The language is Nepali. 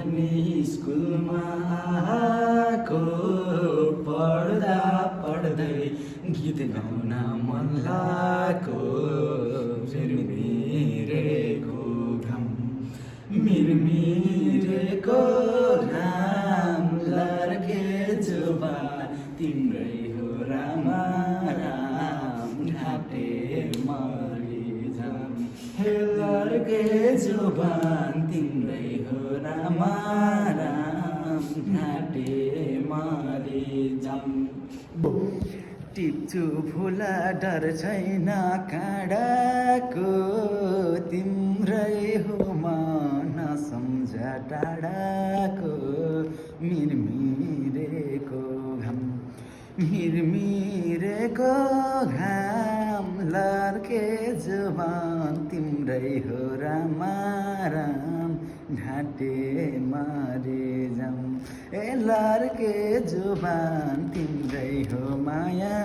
पनि स्कुलमा आएको पढ्दा पढ्दै गीत गाउन मन लागेको मिरमिरेको घाम मिरमिरेको घाम लर्के जुबान तिम्रै हो रामा राम घाटे मरिजाम हे लर्के जुबान तिम्रै हो रामा राम घाटे मरिजाम टिप्छु फुला डर छैन काँडाको तिम्रै हो मन सम्झ टाढाको मिरमिरेको घाम मिरमिरेको घाम लर्के जुबान तिम्रै हो रामा राम घाटे मरिजाम ए लर्के जुबान तिम्रै हो माया